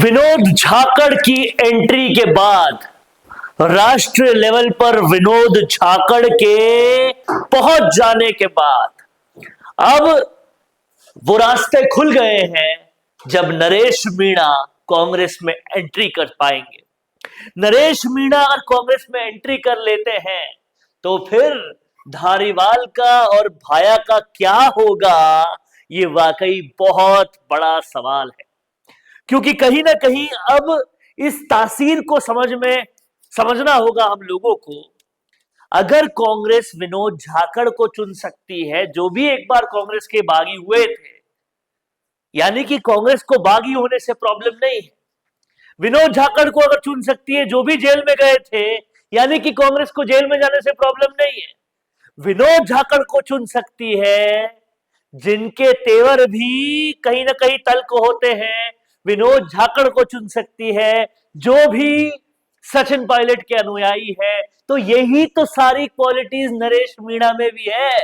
विनोद झाकड़ की एंट्री के बाद, राष्ट्रीय लेवल पर विनोद झाकड़ के पहुंच जाने के बाद अब वो रास्ते खुल गए हैं जब नरेश मीणा कांग्रेस में एंट्री कर पाएंगे। नरेश मीणा अगर कांग्रेस में एंट्री कर लेते हैं तो फिर धारीवाल का और भाया का क्या होगा, ये वाकई बहुत बड़ा सवाल है। क्योंकि कहीं ना कहीं अब इस तासीर को समझना होगा हम लोगों को। अगर कांग्रेस विनोद झाकड़ को चुन सकती है, जो भी एक बार कांग्रेस के बागी हुए थे, यानी कि कांग्रेस को बागी होने से प्रॉब्लम नहीं है। विनोद झाकड़ को अगर चुन सकती है, जो भी जेल में गए थे, यानी कि कांग्रेस को जेल में जाने से प्रॉब्लम नहीं है। विनोद झाकड़ को चुन सकती है जिनके तेवर भी कहीं ना कहीं तल्ख होते हैं। विनोद झाकड़ को चुन सकती है जो भी सचिन पायलट के अनुयायी है। तो यही तो सारी क्वालिटीज नरेश मीणा में भी है।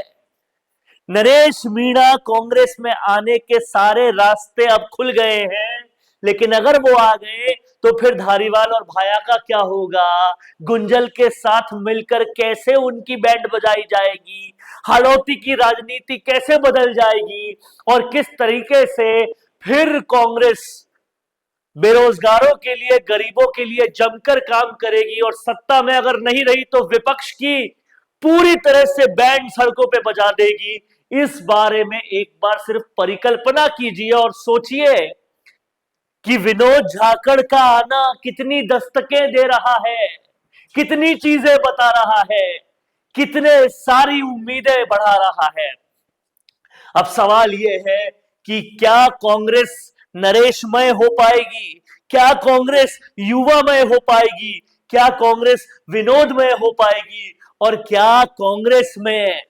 नरेश मीणा कांग्रेस में आने के सारे रास्ते अब खुल गए हैं, लेकिन अगर वो आ गए तो फिर धारीवाल और भाया का क्या होगा? गुंजल के साथ मिलकर कैसे उनकी बैंड बजाई जाएगी? हाड़ौती की राजनीति कैसे बदल जाएगी? और किस तरीके से फिर कांग्रेस बेरोजगारों के लिए, गरीबों के लिए जमकर काम करेगी? और सत्ता में अगर नहीं रही तो विपक्ष की पूरी तरह से बैंड सड़कों पे बजा देगी। इस बारे में एक बार सिर्फ परिकल्पना कीजिए और सोचिए कि विनोद झाकड़ का आना कितनी दस्तकें दे रहा है, कितनी चीजें बता रहा है, कितने सारी उम्मीदें बढ़ा रहा है। अब सवाल यह है कि क्या कांग्रेस नरेशमय हो पाएगी? क्या कांग्रेस युवामय हो पाएगी? क्या कांग्रेस विनोदमय हो पाएगी? और क्या कांग्रेस में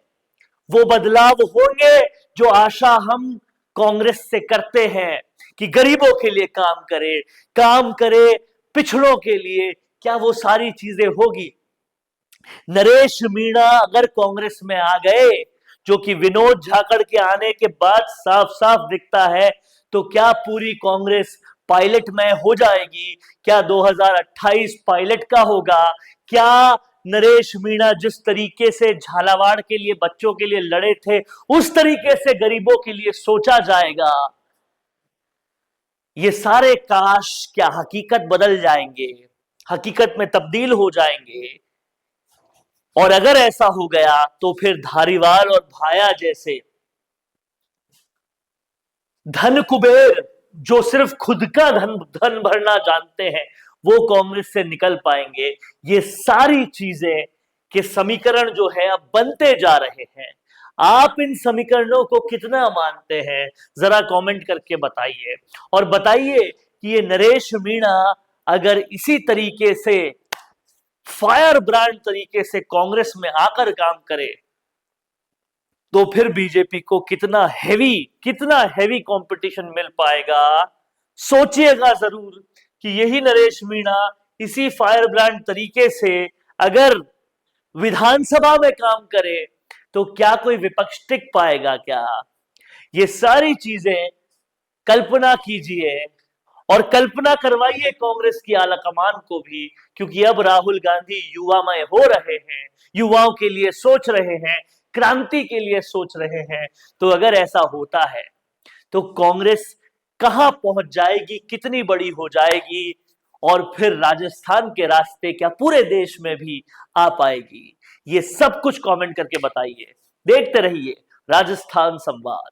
वो बदलाव होंगे जो आशा हम कांग्रेस से करते हैं कि गरीबों के लिए काम करे पिछड़ों के लिए? क्या वो सारी चीजें होगी? नरेश मीणा अगर कांग्रेस में आ गए, जो कि विनोद झाकड़ के आने के बाद साफ साफ दिखता है, तो क्या पूरी कांग्रेस पायलट में हो जाएगी? क्या 2028 पायलट का होगा? क्या नरेश मीणा जिस तरीके से झालावाड़ के लिए, बच्चों के लिए लड़े थे, उस तरीके से गरीबों के लिए सोचा जाएगा? ये सारे काश क्या हकीकत बदल जाएंगे, हकीकत में तब्दील हो जाएंगे? और अगर ऐसा हो गया तो फिर धारीवाल और भाया जैसे धन कुबेर, जो सिर्फ खुद का धन भरना जानते हैं, वो कांग्रेस से निकल पाएंगे। ये सारी चीजें के समीकरण जो है अब बनते जा रहे हैं। आप इन समीकरणों को कितना मानते हैं, जरा कमेंट करके बताइए। और बताइए कि ये नरेश मीणा अगर इसी तरीके से फायर ब्रांड तरीके से कांग्रेस में आकर काम करे तो फिर बीजेपी को कितना हेवी कंपटीशन मिल पाएगा। सोचिएगा जरूर कि यही नरेश मीणा इसी फायर ब्रांड तरीके से अगर विधानसभा में काम करे तो क्या कोई विपक्ष टिक पाएगा क्या? ये सारी चीजें कल्पना कीजिए और कल्पना करवाइए कांग्रेस की आलाकमान को भी, क्योंकि अब राहुल गांधी युवामय हो रहे हैं, युवाओं के लिए सोच रहे हैं, क्रांति के लिए सोच रहे हैं। तो अगर ऐसा होता है तो कांग्रेस कहां पहुंच जाएगी, कितनी बड़ी हो जाएगी? और फिर राजस्थान के रास्ते क्या पूरे देश में भी आ पाएगी? ये सब कुछ कमेंट करके बताइए। देखते रहिए राजस्थान संवाद।